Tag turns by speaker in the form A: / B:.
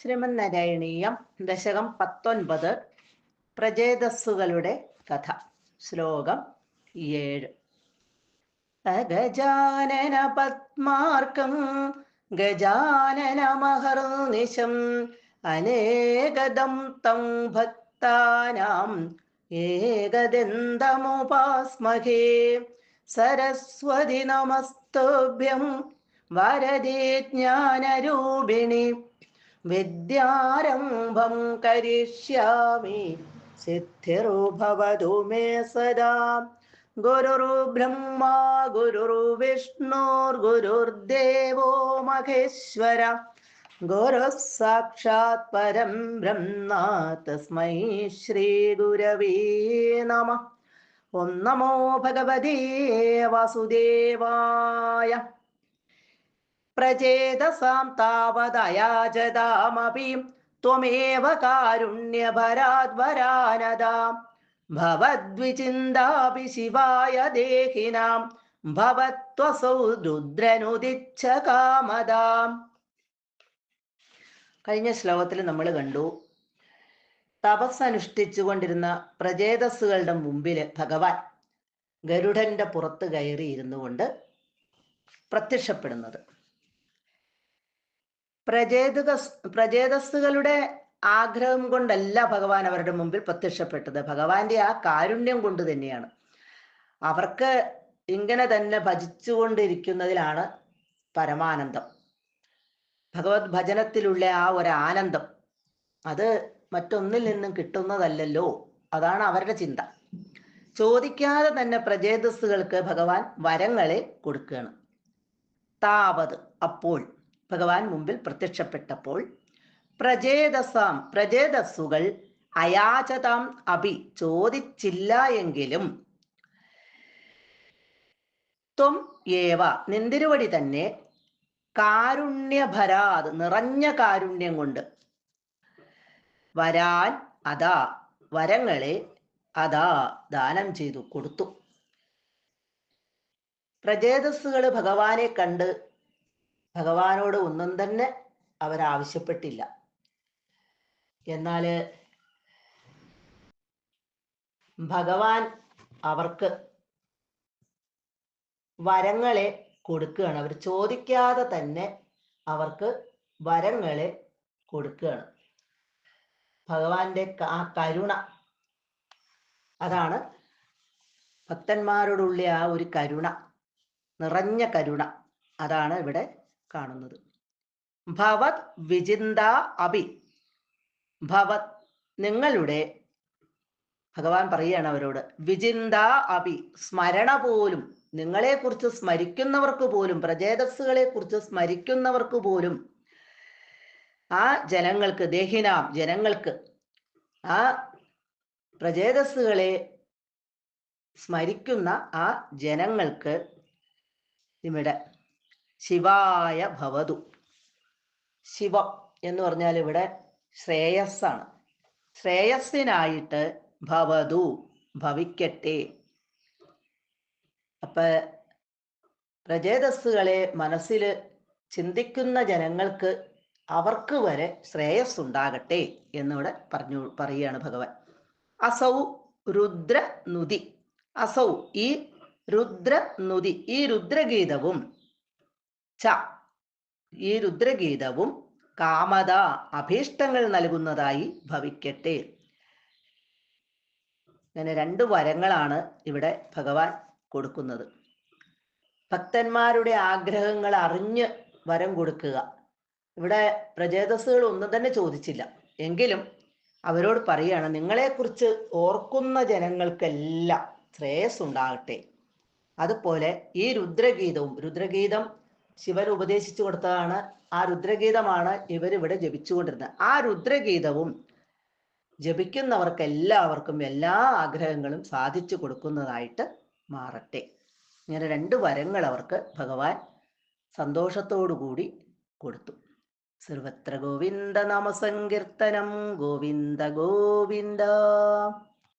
A: ശ്രീമന്നാരായണീയം ദശകം 19 പ്രചേതസ്സുകളുടെ കഥ. ശ്ലോകം 7. ഗജാനന പത്മാർക്കം ഗജാനനമഹർനിശം അനേകദം തം ഭക്താനാം ഏകദന്തമുപാസ്മഹേ. സരസ്വതി നമസ്തുഭ്യം വരദേ ജ്ഞാനരൂപിണി വിദ്യാരംഭം കരിഷ്യാമി സിദ്ധിർഭവതു മേ സദാ. ഗുരുർബ്രഹ്മാ ഗുരുർവിഷ്ണുർഗുരുർദേവോ മഹേശ്വര. ഗുരുഃ സാക്ഷാത് പരം ബ്രഹ്മ തസ്മൈ ശ്രീ ഗുരവേ നമഃ. ഓം നമോ ഭഗവതേ വാസുദേവായ. പ്രചേതസാം താവദയാചതാമപി ത്വമേവ കാരുണ്യഭരാദ്വരാനദാം. ഭവദ്വിചിന്താപി ശിവായ ദേഹിനാം ഭവത്വസൗ രുദ്രനുദിച്ഛ കാമദാം. കഴിഞ്ഞ ശ്ലോകത്തിൽ നമ്മൾ കണ്ടു, തപസ്സനുഷ്ഠിച്ചുകൊണ്ടിരുന്ന പ്രചേതസ്സുകളുടെ മുമ്പിൽ ഭഗവാൻ ഗരുഡന്റെ പുറത്ത് കയറി ഇരുന്നു കൊണ്ട് പ്രത്യക്ഷപ്പെടുന്നത്. പ്രചേതസ്സുകളുടെ ആഗ്രഹം കൊണ്ടല്ല ഭഗവാൻ അവരുടെ മുമ്പിൽ പ്രത്യക്ഷപ്പെട്ടത്. ഭഗവാന്റെ ആ കാരുണ്യം കൊണ്ട് തന്നെയാണ്. അവർക്ക് ഇങ്ങനെ തന്നെ ഭജിച്ചുകൊണ്ടിരിക്കുന്നതിലാണ് പരമാനന്ദം. ഭഗവത് ഭജനത്തിലുള്ള ആ ഒരു ആനന്ദം അത് മറ്റൊന്നിൽ നിന്നും കിട്ടുന്നതല്ലല്ലോ. അതാണ് അവരുടെ ചിന്ത. ചോദിക്കാതെ തന്നെ പ്രചേതസ്സുകൾക്ക് ഭഗവാൻ വരങ്ങളെ കൊടുക്കുകയാണ്. താവത്, അപ്പോൾ ഭഗവാൻ മുമ്പിൽ പ്രത്യക്ഷപ്പെട്ടപ്പോൾ പ്രചേതസ്സുകൾ അയാചതാം അഭി, ചോദിച്ചില്ല എങ്കിലും ത്വം ഏവ, നിന്തിരുവടി തന്നെ, കാരുണ്യഭരാത്, നിറഞ്ഞ കാരുണ്യം കൊണ്ട്, വരാൻ അതാ, വരങ്ങളെ അതാ ദാനം ചെയ്തു കൊടുത്തു. പ്രചേതസ്സുകൾ ഭഗവാനെ കണ്ട് ഭഗവാനോട് ഒന്നും തന്നെ അവരാവശ്യപ്പെട്ടില്ല. എന്നാല് ഭഗവാൻ അവർക്ക് വരങ്ങളെ കൊടുക്കുകയാണ്. അവർ ചോദിക്കാതെ തന്നെ അവർക്ക് വരങ്ങളെ കൊടുക്കുകയാണ്. ഭഗവാന്റെ ആ കരുണ, അതാണ് ഭക്തന്മാരോടുള്ള ആ ഒരു കരുണ, നിറഞ്ഞ കരുണ, അതാണ് ഇവിടെ കാണുന്നത്. ഭവത് വിചിന്ത അഭി, ഭവത്, നിങ്ങളുടെ, ഭഗവാൻ പറയുകയാണ് അവരോട്, വിചിന്ത അഭി, സ്മരണ പോലും, നിങ്ങളെക്കുറിച്ച് സ്മരിക്കുന്നവർക്ക് പോലും, പ്രചേതസ്സുകളെ കുറിച്ച് സ്മരിക്കുന്നവർക്ക് പോലും, ആ ജനങ്ങൾക്ക്, ദേഹിനാം, ജനങ്ങൾക്ക്, ആ പ്രചേതസ്സുകളെ സ്മരിക്കുന്ന ആ ജനങ്ങൾക്ക് ഇവിടെ ശിവായ ഭവതു, ശിവം എന്ന് പറഞ്ഞാൽ ഇവിടെ ശ്രേയസ്സാണ്. ശ്രേയസ്സിനായിട്ട് ഭവതു, ഭവിക്കട്ടെ. അപ്പൊ പ്രചേതസ്സുകളെ മനസ്സിൽ ചിന്തിക്കുന്ന ജനങ്ങൾക്ക് അവർക്ക് വരെ ശ്രേയസ്സുണ്ടാകട്ടെ എന്നിവിടെ പറയുകയാണ് ഭഗവാൻ. അസൗ രുദ്രനുതി, അസൗ, ഈ രുദ്രനുതി, ഈ രുദ്രഗീതവും, ച, ഈ രുദ്രഗീതവും, കാമത, അഭീഷ്ടങ്ങൾ നൽകുന്നതായി ഭവിക്കട്ടെ. അങ്ങനെ 2 വരങ്ങളാണ് ഇവിടെ ഭഗവാൻ കൊടുക്കുന്നത്. ഭക്തന്മാരുടെ ആഗ്രഹങ്ങൾ അറിഞ്ഞ് വരം കൊടുക്കുക. ഇവിടെ പ്രചേതസ്സുകൾ ഒന്നും തന്നെ ചോദിച്ചില്ല, എങ്കിലും അവരോട് പറയുകയാണ്, നിങ്ങളെക്കുറിച്ച് ഓർക്കുന്ന ജനങ്ങൾക്കെല്ലാം ശ്രേയസ് ഉണ്ടാകട്ടെ. അതുപോലെ ഈ രുദ്രഗീതവും, രുദ്രഗീതം ശിവൻ ഉപദേശിച്ചു കൊടുത്തതാണ്. ആ രുദ്രഗീതമാണ് ഇവരിവിടെ ജപിച്ചുകൊണ്ടിരുന്നത്. ആ രുദ്രഗീതവും ജപിക്കുന്നവർക്ക് എല്ലാവർക്കും എല്ലാ ആഗ്രഹങ്ങളും സാധിച്ചു കൊടുക്കുന്നതായിട്ട് മാറട്ടെ. ഇങ്ങനെ 2 വരങ്ങൾ അവർക്ക് ഭഗവാൻ സന്തോഷത്തോടു കൂടി കൊടുത്തു. സർവത്ര ഗോവിന്ദ നാമസങ്കീർത്തനം, ഗോവിന്ദ ഗോവിന്ദ.